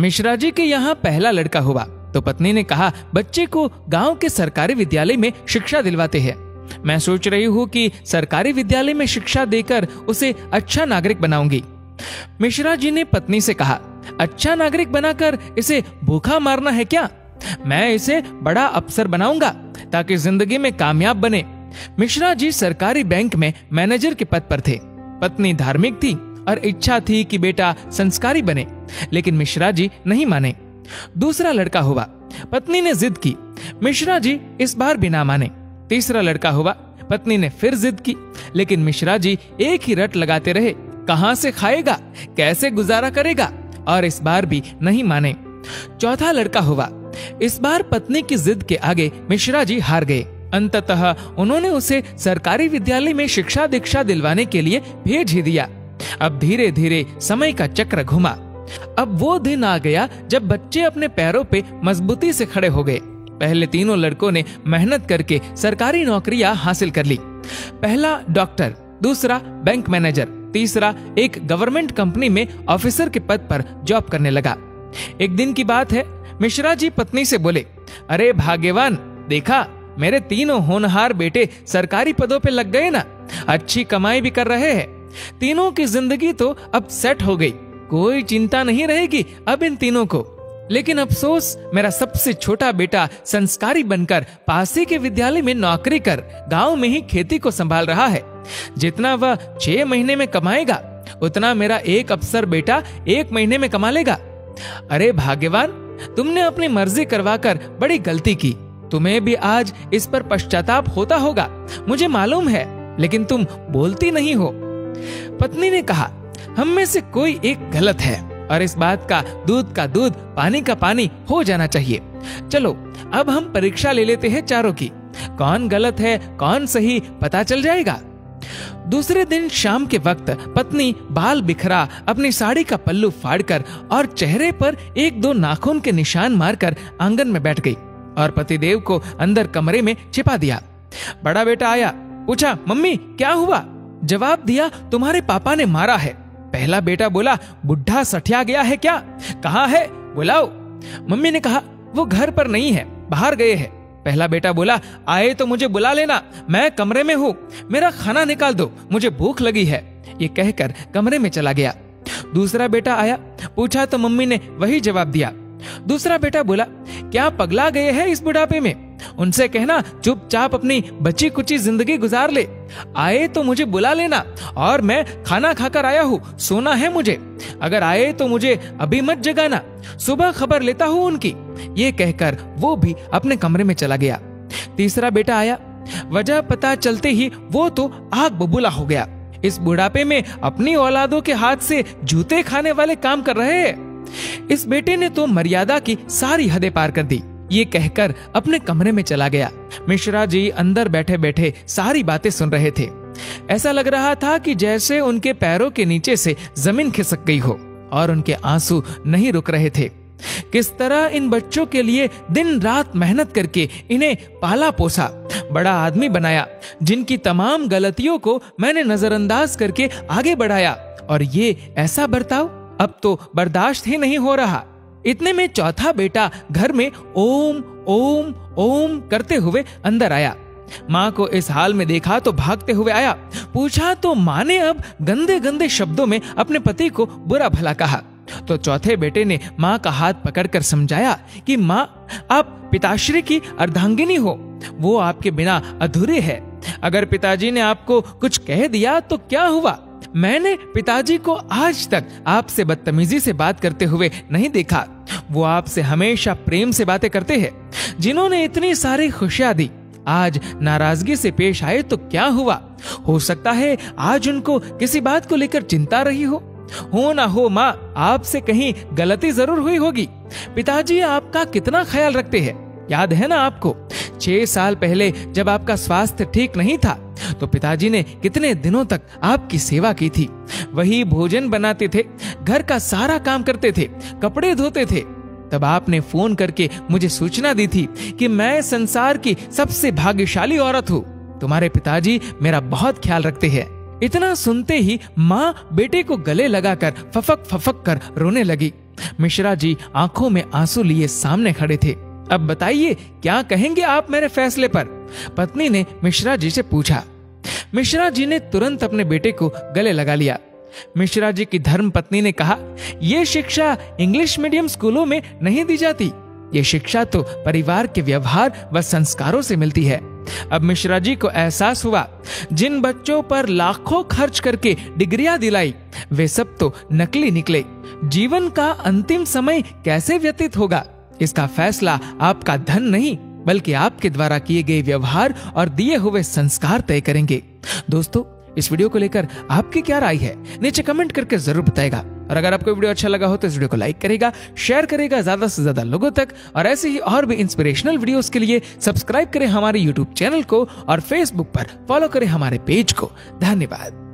मिश्रा जी के यहाँ पहला लड़का हुआ तो पत्नी ने कहा, बच्चे को गांव के सरकारी विद्यालय में शिक्षा दिलवाते हैं। मैं सोच रही हूँ कि सरकारी विद्यालय में शिक्षा देकर उसे अच्छा नागरिक बनाऊंगी। मिश्रा जी ने पत्नी से कहा, अच्छा नागरिक बनाकर इसे भूखा मारना है क्या? मैं इसे बड़ा अफसर बनाऊंगा ताकि जिंदगी में कामयाब बने। मिश्रा जी सरकारी बैंक में मैनेजर के पद पर थे। पत्नी धार्मिक थी और इच्छा थी कि बेटा संस्कारी बने, लेकिन मिश्रा जी नहीं माने। दूसरा लड़का हुआ, पत्नी ने जिद की, मिश्रा जी इस बार भी ना माने। तीसरा लड़का हुआ, पत्नी ने फिर जिद की, लेकिन मिश्रा जी एक ही रट लगाते रहे, कहां से खाएगा, कैसे गुजारा करेगा, और इस बार भी नहीं माने। चौथा लड़का हुआ। इस बार पत्नी की जिद के आगे मिश्रा जी हार गए। अंततः उन्होंने उसे सरकारी विद्यालय में शिक्षा दीक्षा दिलवाने के लिए भेज ही दिया। अब धीरे धीरे समय का चक्र घुमा। अब वो दिन आ गया जब बच्चे अपने पैरों पे मजबूती से खड़े हो गए। पहले तीनों लड़कों ने मेहनत करके सरकारी नौकरियां हासिल कर ली। पहला डॉक्टर, दूसरा बैंक मैनेजर, तीसरा एक गवर्नमेंट कंपनी में ऑफिसर के पद पर जॉब करने लगा। एक दिन की बात है, मिश्रा जी पत्नी से बोले, अरे भाग्यवान, देखा मेरे तीनों होनहार बेटे सरकारी पदों पे लग गए ना, अच्छी कमाई भी कर रहे हैं। तीनों की जिंदगी तो अब सेट हो गई, कोई चिंता नहीं रहेगी अब इन तीनों को। लेकिन अफसोस, मेरा सबसे छोटा बेटा संस्कारी बनकर पास ही के विद्यालय में नौकरी कर गांव में ही खेती को संभाल रहा है। जितना वह 6 महीने में कमाएगा उतना मेरा एक अफसर बेटा 1 महीने में कमा लेगा। अरे भाग्यवान, तुमने अपनी मर्जी करवाकर बड़ी गलती की। तुम्हें भी आज इस पर पश्चाताप होता होगा, मुझे मालूम है, लेकिन तुम बोलती नहीं हो। पत्नी ने कहा, हम में से कोई एक गलत है और इस बात का दूध पानी का पानी हो जाना चाहिए। चलो अब हम परीक्षा ले लेते हैं चारों की, कौन गलत है कौन सही पता चल जाएगा। दूसरे दिन शाम के वक्त पत्नी बाल बिखरा अपनी साड़ी का पल्लू फाड़कर और चेहरे पर 1-2 नाखून के निशान मारकर आंगन में बैठ गई और पतिदेव को अंदर कमरे में छिपा दिया। बड़ा बेटा आया, पूछा, मम्मी क्या हुआ? जवाब दिया, तुम्हारे पापा ने मारा है। पहला बेटा बोला, बुढ़ा सठिया गया है क्या? कहाँ है, बुलाओ। मम्मी ने कहा, वो घर पर नहीं है, बाहर गए हैं। पहला बेटा बोला, आए तो मुझे बुला लेना, मैं कमरे में हूँ, मेरा खाना निकाल दो, मुझे भूख लगी है। ये कहकर कमरे में चला गया। दूसरा बेटा आया, पूछा तो मम्मी ने वही जवाब दिया। दूसरा बेटा बोला, क्या पगला गए हैं इस बुढ़ापे में? उनसे कहना चुपचाप अपनी बची कुची जिंदगी गुजार ले। आए तो मुझे बुला लेना, और मैं खाना खाकर आया हूँ, सोना है मुझे। अगर आए तो मुझे अभी मत जगाना, सुबह खबर लेता हूँ उनकी। ये कहकर वो भी अपने कमरे में चला गया। तीसरा बेटा आया, वजह पता चलते ही वो तो आग बबूला हो गया। इस बुढ़ापे में अपनी औलादों के हाथ से जूते खाने वाले काम कर रहे हैं। इस बेटे ने तो मर्यादा की सारी हदें पार कर दी। ये कहकर अपने कमरे में चला गया। मिश्रा जी अंदर बैठे बैठे सारी बातें सुन रहे थे। ऐसा लग रहा था कि जैसे उनके पैरों के नीचे से जमीन खिसक गई हो और उनके आंसू नहीं रुक रहे थे। किस तरह इन बच्चों के लिए दिन रात मेहनत करके इन्हें पाला पोसा, बड़ा आदमी बनाया, जिनकी तमाम गलतियों को मैंने नजरअंदाज करके आगे बढ़ाया, और ये ऐसा बर्ताव अब तो बर्दाश्त ही नहीं हो रहा। इतने में चौथा बेटा घर में ओम ओम ओम करते हुए अंदर आया। माँ को इस हाल में देखा तो भागते हुए आया। पूछा तो माँ ने अब गंदे गंदे शब्दों में अपने पति को बुरा भला कहा। तो चौथे बेटे ने माँ का हाथ पकड़कर समझाया कि माँ, आप पिताश्री की अर्धांगिनी हो, वो आपके बिना अधूरे है। अगर पिताजी ने आपको कुछ कह दिया तो क्या हुआ? मैंने पिताजी को आज तक आपसे बदतमीजी से बात करते हुए नहीं देखा। वो आपसे हमेशा प्रेम से बातें करते हैं। जिन्होंने इतनी सारी खुशियां दी, आज नाराजगी से पेश आए तो क्या हुआ? हो सकता है आज उनको किसी बात को लेकर चिंता रही हो ना हो माँ, आपसे कहीं गलती जरूर हुई होगी। पिताजी आपका कितना ख्याल रखते हैं, याद है ना आपको? 6 साल पहले जब आपका स्वास्थ्य ठीक नहीं था तो पिताजी ने कितने दिनों तक आपकी सेवा की थी। वही भोजन बनाते थे, घर का सारा काम करते थे, कपड़े धोते थे। तब आपने फोन करके मुझे सूचना दी थी कि मैं संसार की सबसे भाग्यशाली औरत हूँ। तुम्हारे पिताजी मेरा बहुत ख्याल रखते हैं। इतना सुनते ही माँ बेटे को गले लगाकर फफक फफक कर रोने लगी। मिश्रा जी आंखों में आंसू लिए सामने खड़े थे। अब बताइए, क्या कहेंगे आप मेरे फैसले पर? पत्नी ने मिश्रा जी से पूछा। मिश्रा जी ने तुरंत अपने बेटे को गले लगा लिया। मिश्रा जी की धर्म पत्नी ने कहा, यह शिक्षा इंग्लिश मीडियम स्कूलों में नहीं दी जाती। ये शिक्षा तो परिवार के व्यवहार व संस्कारों से मिलती है। अब मिश्रा जी को एहसास हुआ, जिन बच्चों पर लाखों खर्च करके डिग्रियां दिलाई, वे सब तो नकली निकले। जीवन का अंतिम समय कैसे व्यतीत होगा, इसका फैसला आपका धन नहीं, बल्कि आपके द्वारा किए गए व्यवहार और दिए हुए संस्कार तय करेंगे। दोस्तों, इस वीडियो को लेकर आपकी क्या राय है, नीचे कमेंट करके जरूर बताएगा। और अगर आपको वीडियो अच्छा लगा हो तो इस वीडियो को लाइक करेगा, शेयर करेगा ज्यादा से ज्यादा लोगों तक। और ऐसे ही और भी इंस्पिरेशनल वीडियोस के लिए सब्सक्राइब करें हमारे यूट्यूब चैनल को और फेसबुक पर फॉलो करें हमारे पेज को। धन्यवाद।